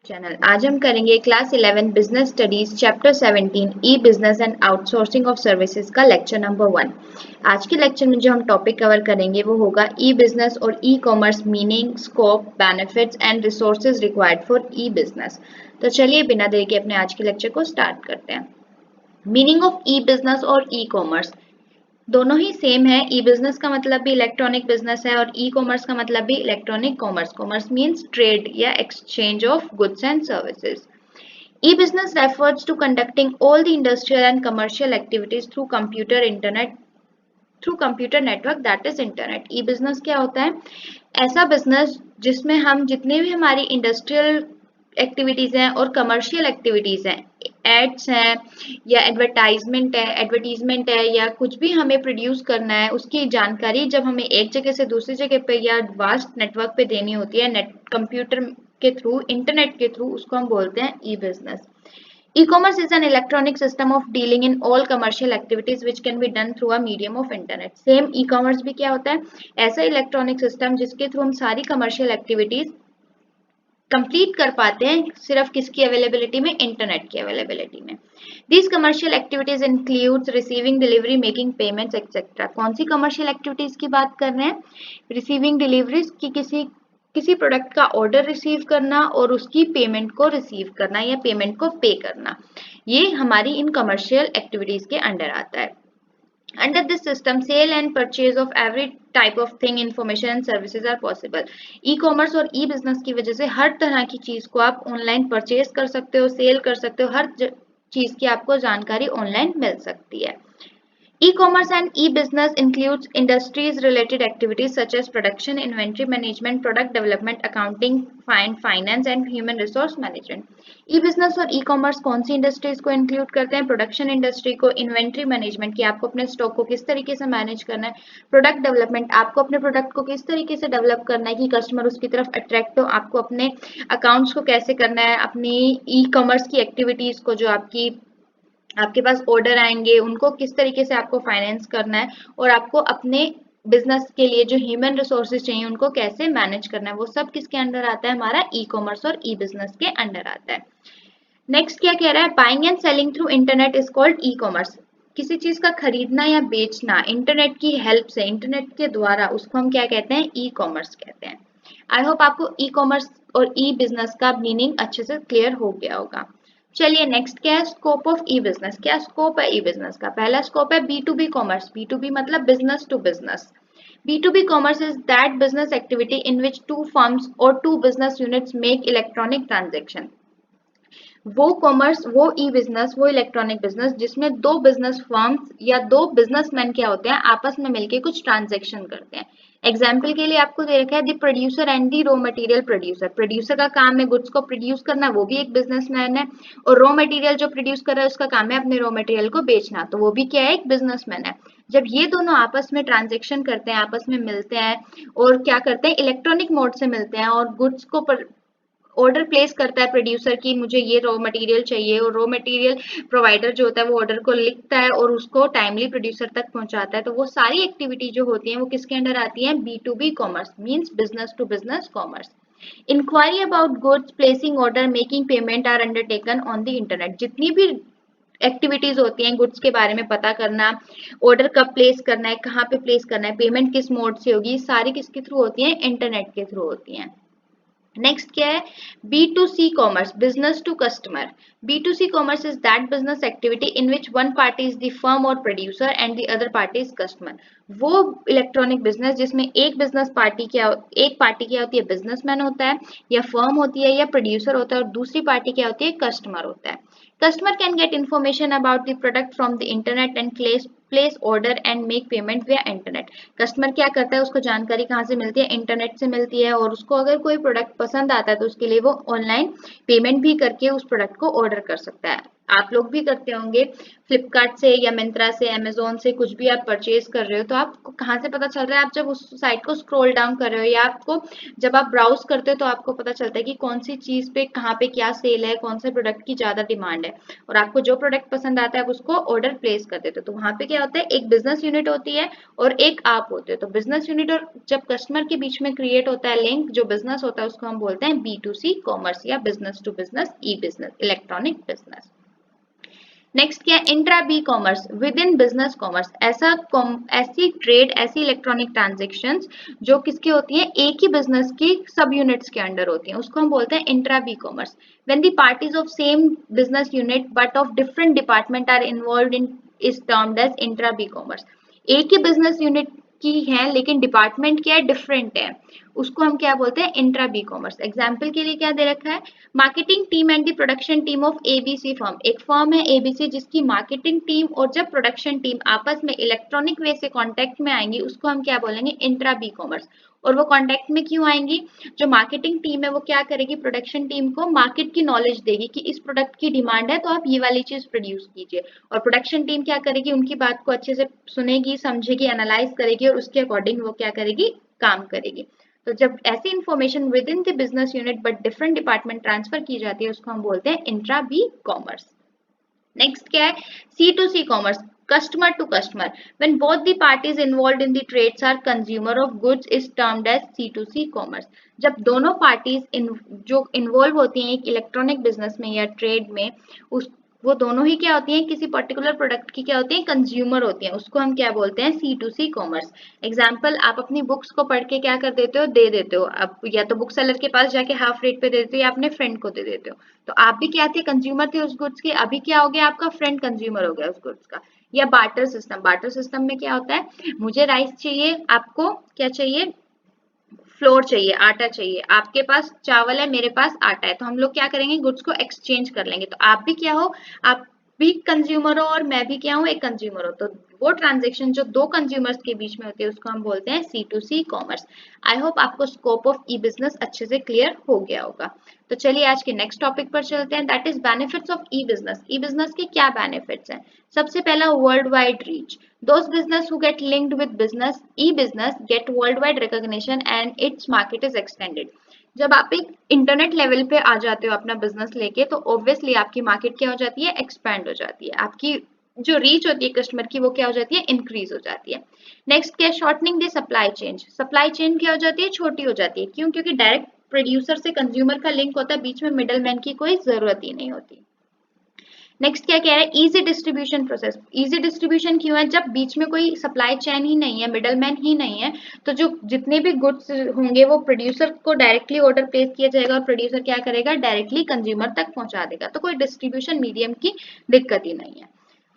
Channel. आज हम करेंगे class 11 business studies chapter 17 E business and outsourcing of services का लेक्चर नंबर 1। आज के लेक्चर में जो हम टॉपिक कवर करेंगे वो होगा ई बिजनेस और e commerce, meaning, scope, benefits and resources required for E business. तो चलिए बिना देरी के अपने आज के लेक्चर को स्टार्ट करते हैं। मीनिंग ऑफ ई बिजनेस और ई कॉमर्स दोनों ही सेम है। ई बिजनेस का मतलब भी इलेक्ट्रॉनिक बिजनेस है और ई कॉमर्स का मतलब भी electronic commerce. Commerce means trade या exchange of goods and services. E business refers to conducting all the industrial and commercial activities through computer network that is internet. E business क्या होता है? ऐसा business जिसमें हम जितने भी हमारी इंडस्ट्रियल एक्टिविटीज हैं और कमर्शियल एक्टिविटीज हैं, एड्स हैं या एडवर्टीजमेंट है या कुछ भी हमें प्रोड्यूस करना है, उसकी जानकारी जब हमें एक जगह से दूसरी जगह पे या वास्ट नेटवर्क पे देनी होती है, नेट कंप्यूटर के थ्रू, इंटरनेट के थ्रू, उसको हम बोलते हैं ई business. E-commerce is an electronic system of dealing in all commercial activities which can be done through a medium of internet. Same e-commerce भी क्या होता है? ऐसा इलेक्ट्रॉनिक सिस्टम जिसके थ्रू हम सारी कमर्शियल एक्टिविटीज कंप्लीट कर पाते हैं, सिर्फ किसकी अवेलेबिलिटी में? इंटरनेट की अवेलेबिलिटी में। These commercial activities includes receiving, delivery, making payments, etc. कौन सी कमर्शियल एक्टिविटीज की बात कर रहे हैं? रिसीविंग डिलीवरीज की किसी प्रोडक्ट का ऑर्डर रिसीव करना और उसकी पेमेंट को रिसीव करना या पेमेंट को पे करना, ये हमारी इन कमर्शियल एक्टिविटीज के अंडर आता है। Under this system, sale and purchase of every type of thing, information and services are possible. E-commerce और ई-बिजनेस की वजह से हर तरह की चीज को आप ऑनलाइन परचेज कर सकते हो, सेल कर सकते हो, हर चीज की आपको जानकारी ऑनलाइन मिल सकती है। E-commerce and e-business includes industries-related activities such as production, inventory management, product development, accounting, finance and human resource management. E-business और e-commerce कौन सी इंडस्ट्रीज को इंक्लूड करते हैं? प्रोडक्शन इंडस्ट्री को, इन्वेंट्री मैनेजमेंट की आपको अपने स्टॉक को किस तरीके से मैनेज करना है, प्रोडक्ट डेवलपमेंट आपको अपने प्रोडक्ट को किस तरीके से डेवलप करना है कि कस्टमर उसकी तरफ अट्रैक्ट हो, आपको अपने अकाउंट्स को कैसे करना है, अपनी ई-कॉमर्स की एक्टिविटीज को जो आपके पास ऑर्डर आएंगे उनको किस तरीके से आपको फाइनेंस करना है और आपको अपने बिजनेस के लिए जो ह्यूमन रिसोर्सेज चाहिए उनको कैसे मैनेज करना है, वो सब किसके अंडर आता है? हमारा ई कॉमर्स और ई बिजनेस के अंडर आता है। नेक्स्ट क्या कह रहा है? Buying and selling through internet is called e commerce. किसी चीज का खरीदना या बेचना इंटरनेट की हेल्प से, इंटरनेट के द्वारा, उसको हम क्या कहते हैं? ई कॉमर्स कहते हैं। आई होप आपको ई कॉमर्स और ई बिजनेस का मीनिंग अच्छे से क्लियर हो गया होगा। चलिए नेक्स्ट क्या है? Scope of e business. क्या स्कोप है ई बिजनेस का? पहला स्कोप है B to B commerce. B to B मतलब business to business. B to B commerce is that business activity in which two firms और two business units make electronic transaction. वो commerce, वो e business, वो electronic business जिसमें दो business firms या दो businessman क्या होते हैं? आपस में मिलकर कुछ ट्रांजेक्शन करते हैं। एग्जाम्पल के लिए आपको दे रखा है the producer and the raw material producer. Producer का काम है गुड्स को प्रोड्यूस करना, वो भी एक बिजनेसमैन है, और रॉ मटेरियल जो प्रोड्यूस कर रहा है उसका काम है अपने रॉ मटेरियल को बेचना, तो वो भी क्या है? एक बिजनेसमैन है। जब ये दोनों आपस में ट्रांजेक्शन करते हैं, आपस में मिलते हैं और क्या करते हैं? इलेक्ट्रॉनिक मोड से मिलते हैं और गुड्स को ऑर्डर प्लेस करता है प्रोड्यूसर की मुझे ये रॉ मटेरियल चाहिए, और रॉ मटेरियल प्रोवाइडर जो होता है वो ऑर्डर को लिखता है और उसको टाइमली प्रोड्यूसर तक पहुंचाता है। तो वो सारी एक्टिविटी जो होती है वो किसके अंडर आती है? B to B commerce, means business to business commerce. Inquiry about goods, placing order, making payment are undertaken on the internet. जितनी भी एक्टिविटीज होती हैं गुड्स के बारे में पता करना, ऑर्डर कब प्लेस करना है, कहाँ पे प्लेस करना है, पेमेंट किस मोड से होगी, सारी किसके थ्रू होती हैं? इंटरनेट के थ्रू होती हैं। नेक्स्ट क्या है? B2C commerce, business to customer. B2C commerce is that business activity in which one party is the firm or producer and the other party is customer. वो इलेक्ट्रॉनिक बिजनेस जिसमें एक party क्या होती है? बिजनेसमैन होता है या फर्म होती है या प्रोड्यूसर होता है, और दूसरी पार्टी क्या होती है? कस्टमर होता है। Customer can get information about the product from the internet and place order and make payment विया इंटरनेट। कस्टमर क्या करता है? उसको जानकारी कहाँ से मिलती है? इंटरनेट से मिलती है, और उसको अगर कोई प्रोडक्ट पसंद आता है तो उसके लिए वो ऑनलाइन पेमेंट भी करके उस प्रोडक्ट को ऑर्डर कर सकता है। आप लोग भी करते होंगे, फ्लिपकार्ट से या मिंत्रा से, अमेजोन से कुछ भी आप परचेज कर रहे हो तो आपको कहाँ से पता चल रहा है? आप जब उस साइट को स्क्रॉल डाउन कर रहे हो या आपको जब आप ब्राउज करते हो तो आपको पता चलता है कि कौन सी चीज पे कहाँ पे क्या सेल है, कौन से प्रोडक्ट की ज्यादा डिमांड है, और आपको जो प्रोडक्ट पसंद आता है आप उसको ऑर्डर प्लेस कर देते हो। तो वहां पे क्या होता है, एक बिजनेस यूनिट होती है और एक आप होते हो। तो बिजनेस यूनिट और जब कस्टमर के बीच में क्रिएट होता है लिंक, जो बिजनेस होता है उसको हम बोलते हैं B2C कॉमर्स या business to business, e business, electronic business. Next क्या है, intra B commerce, within business commerce. ऐसी ट्रेड, ऐसी इलेक्ट्रॉनिक ट्रांजेक्शन्स जो किसकी होती हैं, एक ही बिजनेस की सब यूनिट्स के अंडर होती हैं, उसको हम बोलते हैं intra B commerce. When the parties of same business unit but of different department are involved in, is termed as intra B commerce. एक ही बिजनेस यूनिट की है लेकिन डिपार्टमेंट क्या है, डिफरेंट है, उसको हम क्या बोलते हैं, इंट्रा बी कॉमर्स। एग्जाम्पल के लिए क्या दे रखा है, marketing team and the production team of ABC firm. एक फर्म है एबीसी जिसकी मार्केटिंग टीम और जब प्रोडक्शन टीम आपस में इलेक्ट्रॉनिक वे से कांटेक्ट में आएंगी उसको हम क्या बोलेंगे, इंट्रा बी कॉमर्स। और वो कांटेक्ट में क्यों आएंगी, जो मार्केटिंग टीम है वो क्या करेगी, प्रोडक्शन टीम को मार्केट की नॉलेज देगी कि इस प्रोडक्ट की डिमांड है तो आप ये वाली चीज प्रोड्यूस कीजिए, और प्रोडक्शन टीम क्या करेगी, उनकी बात को अच्छे से सुनेगी, समझेगी, एनालाइज करेगी और उसके अकॉर्डिंग वो क्या करेगी, काम करेगी। तो जब ऐसी information with in the business unit but different department transfer की जाती है उसको हम बोलते हैं इंट्रा बी कॉमर्स। नेक्स्ट क्या है, C2C commerce, customer to customer, when both the parties involved in the trades are consumer of goods is termed as C2C commerce. जब दोनों पार्टीज जो इन्वॉल्व होती हैं एक इलेक्ट्रॉनिक बिजनेस में या ट्रेड में, उस वो दोनों ही क्या होती हैं, किसी पर्टिकुलर प्रोडक्ट की क्या होती है, कंज्यूमर होती हैं, उसको हम क्या बोलते हैं, C2C कॉमर्स। एग्जाम्पल, आप अपनी बुक्स को पढ़ के क्या कर देते हो, दे देते हो, आप या तो बुक सेलर के पास जाके हाफ रेट पे दे देते हो या अपने फ्रेंड को दे देते हो। तो आप भी क्या थे, कंज्यूमर थे उस गुड्स के, अभी क्या हो गया, आपका फ्रेंड कंज्यूमर हो गया उस गुड्स का। या बार्टर सिस्टम, बार्टर सिस्टम में क्या होता है, मुझे राइस चाहिए, आपको क्या चाहिए, फ्लोर चाहिए, आटा चाहिए, आपके पास चावल है, मेरे पास आटा है, तो हम लोग क्या करेंगे, गुड्स को एक्सचेंज कर लेंगे। तो आप भी क्या हो, आप भी कंज्यूमर हो और मैं भी क्या हूँ, एक कंज्यूमर हो। तो वो ट्रांजेक्शन जो दो कंज्यूमर्स के बीच में होती है उसको हम बोलते हैं C2C कॉमर्स। आई होप आपको स्कोप ऑफ ई बिजनेस अच्छे से क्लियर हो गया होगा। तो चलिए आज के नेक्स्ट टॉपिक पर चलते हैं, that is benefits of e business. E business के क्या बेनिफिट्स हैं? सबसे पहला, world wide reach. Those business who get linked with business, e-business get worldwide recognition and its market is extended. जब आप एक इंटरनेट लेवल पे आ जाते हो अपना बिजनेस लेके तो ऑब्वियसली आपकी मार्केट क्या हो जाती है, एक्सपैंड हो जाती है, आपकी जो रीच होती है कस्टमर की वो क्या हो जाती है, इंक्रीज हो जाती है। नेक्स्ट क्या, shortening the supply chain. Supply chain क्या हो जाती है, छोटी हो जाती है, क्यों? क्योंकि डायरेक्ट प्रोड्यूसर से कंज्यूमर का लिंक होता है, बीच में मिडल मैन की कोई जरूरत ही नहीं होती। नेक्स्ट क्या कह रहा है, easy distribution process. Easy distribution क्यों है, जब बीच में कोई सप्लाई चेन ही नहीं है, मिडल मैन ही नहीं है, तो जो जितने भी गुड्स होंगे वो प्रोड्यूसर को डायरेक्टली ऑर्डर प्लेस किया जाएगा और प्रोड्यूसर क्या करेगा, डायरेक्टली कंज्यूमर तक पहुंचा देगा, तो कोई डिस्ट्रीब्यूशन मीडियम की दिक्कत ही नहीं है।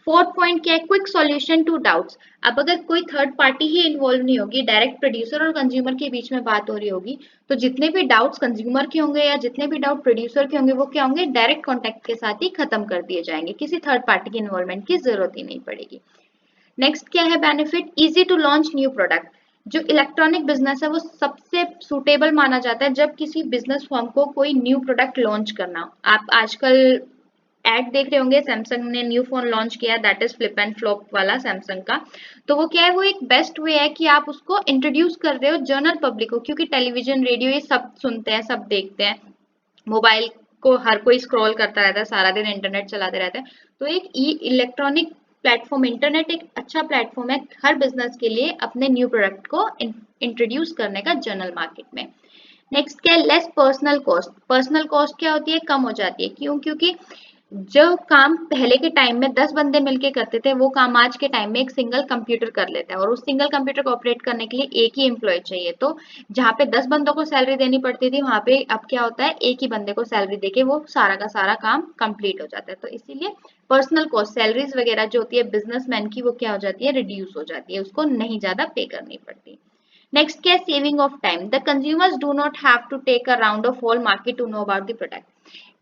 फोर्थ पॉइंट क्या है, क्विक सॉल्यूशन टू डाउट्स। अब अगर कोई थर्ड पार्टी ही इन्वॉल्व नहीं होगी, डायरेक्ट प्रोड्यूसर और कंज्यूमर के बीच में बात हो रही होगी, तो जितने भी डाउट्स कंज्यूमर के होंगे या जितने भी डाउट प्रोड्यूसर के होंगे वो क्या होंगे, डायरेक्ट कॉन्टैक्ट के साथ ही खत्म कर दिए जाएंगे, किसी थर्ड पार्टी की इन्वॉल्वमेंट की जरूरत ही नहीं पड़ेगी। नेक्स्ट क्या है benefit, easy to launch new product. जो इलेक्ट्रॉनिक बिजनेस है वो सबसे सुटेबल माना जाता है जब किसी बिजनेस फर्म को कोई न्यू प्रोडक्ट लॉन्च करना हो। आप आजकल एड देख रहे होंगे, सैमसंग ने न्यू फोन लॉन्च किया, that is flip and flop वाला सैमसंग का। तो वो क्या है, वो एक बेस्ट वे है कि आप उसको इंट्रोड्यूस कर रहे हो जनरल पब्लिक को, क्योंकि टेलीविजन रेडियो ये सब सुनते हैं, सब देखते हैं, मोबाइल को हर कोई स्क्रॉल करता रहता है, सारा दिन इंटरनेट चलाते रहते हैं। तो एक ई इलेक्ट्रॉनिक प्लेटफॉर्म, इंटरनेट एक अच्छा प्लेटफॉर्म है हर बिजनेस के लिए अपने न्यू प्रोडक्ट को इंट्रोड्यूस करने का जनरल मार्केट में। नेक्स्ट क्या है, less personal cost. Personal cost क्या होती है, कम हो जाती है, क्यों? क्योंकि जो काम पहले के टाइम में 10 बंदे मिलके करते थे वो काम आज के टाइम में एक सिंगल कंप्यूटर कर लेता है, और उस सिंगल कंप्यूटर को ऑपरेट करने के लिए एक ही एम्प्लॉय चाहिए। तो जहाँ पे 10 बंदों को सैलरी देनी पड़ती थी वहां पे अब क्या होता है, एक ही बंदे को सैलरी देके वो सारा का सारा काम कंप्लीट हो जाता है। तो इसीलिए पर्सनल कॉस्ट, सैलरीज वगैरह जो होती है बिजनेसमैन की, वो क्या हो जाती है, रिड्यूस हो जाती है, उसको नहीं ज्यादा पे करनी पड़ती। नेक्स्ट क्या है, saving of time, the consumers do not have to take a round of whole market to know about the product.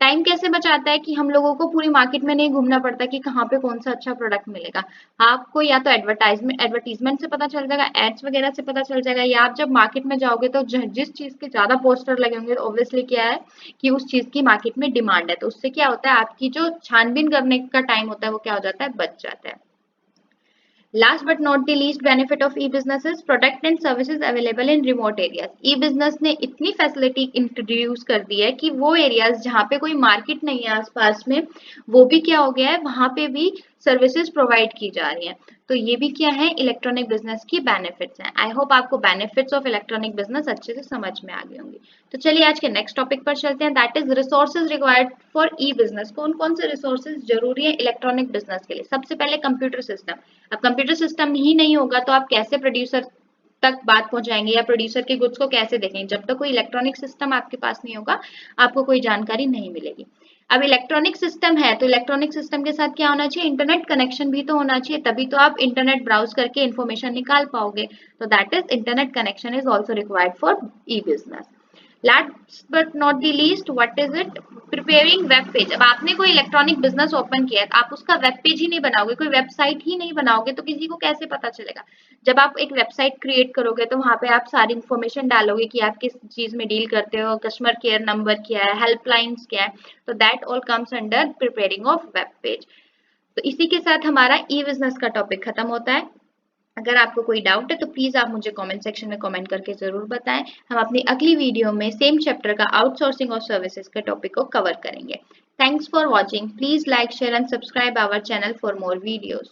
Time कैसे बचाता है कि हम लोगों को पूरी मार्केट में नहीं घूमना पड़ता कि कहाँ पे कौन सा अच्छा प्रोडक्ट मिलेगा। आपको या तो एडवर्टीजमेंट से पता चल जाएगा, एड्स वगैरह से पता चल जाएगा, या आप जब मार्केट में जाओगे तो जिस चीज के ज्यादा पोस्टर लगे होंगे तो ऑब्वियसली क्या है कि उस चीज की मार्केट में डिमांड है, तो उससे क्या होता है आपकी जो छानबीन करने का टाइम होता है वो क्या हो जाता है, बच जाता है। Last but not the least benefit of e-business is product and services available in remote areas. E-business ने इतनी फैसिलिटी इंट्रोड्यूस कर दी है कि वो एरियाज जहाँ पे कोई मार्केट नहीं है आसपास में, वो भी क्या हो गया है, वहां पे भी सर्विसेज प्रोवाइड की जा रही हैं। तो ये भी क्या है, इलेक्ट्रॉनिक बिजनेस की बेनिफिट्स हैं। आई होप आपको बेनिफिट्स ऑफ इलेक्ट्रॉनिक बिजनेस अच्छे से समझ में आ गए होंगे। तो चलिए आज के नेक्स्ट टॉपिक पर चलते हैं, that is resources required for E business. कौन कौन से रिसोर्सेज जरूरी है इलेक्ट्रॉनिक बिजनेस के लिए। सबसे पहले कंप्यूटर सिस्टम। अब कंप्यूटर सिस्टम ही नहीं होगा तो आप कैसे प्रोड्यूसर तक बात पहुंचाएंगे या प्रोड्यूसर के गुड्स को कैसे देखेंगे। जब तक कोई इलेक्ट्रॉनिक सिस्टम आपके पास नहीं होगा आपको कोई जानकारी नहीं मिलेगी। अब इलेक्ट्रॉनिक सिस्टम है तो इलेक्ट्रॉनिक सिस्टम के साथ क्या होना चाहिए, इंटरनेट कनेक्शन भी तो होना चाहिए, तभी तो आप इंटरनेट ब्राउज करके इन्फॉर्मेशन निकाल पाओगे। तो that is internet connection is also required for E business. Last but not the least, what is it, preparing web page. अब आपने कोई इलेक्ट्रॉनिक बिजनेस ओपन किया है, आप उसका वेब पेज ही नहीं बनाओगे, कोई वेबसाइट ही नहीं बनाओगे तो किसी को कैसे पता चलेगा। जब आप एक वेबसाइट क्रिएट करोगे तो वहां पे आप सारी इन्फॉर्मेशन डालोगे कि आप किस चीज में डील करते हो, कस्टमर केयर नंबर क्या है, हेल्पलाइंस क्या है, तो that all comes under preparing of web page. तो इसी के साथ हमारा ई बिजनेस का टॉपिक खत्म होता है। अगर आपको कोई डाउट है तो प्लीज आप मुझे कमेंट सेक्शन में कमेंट करके जरूर बताएं। हम अपनी अगली वीडियो में सेम चैप्टर का आउटसोर्सिंग और सर्विसेज के टॉपिक को कवर करेंगे। Thanks for watching, please like share and subscribe our channel for more videos.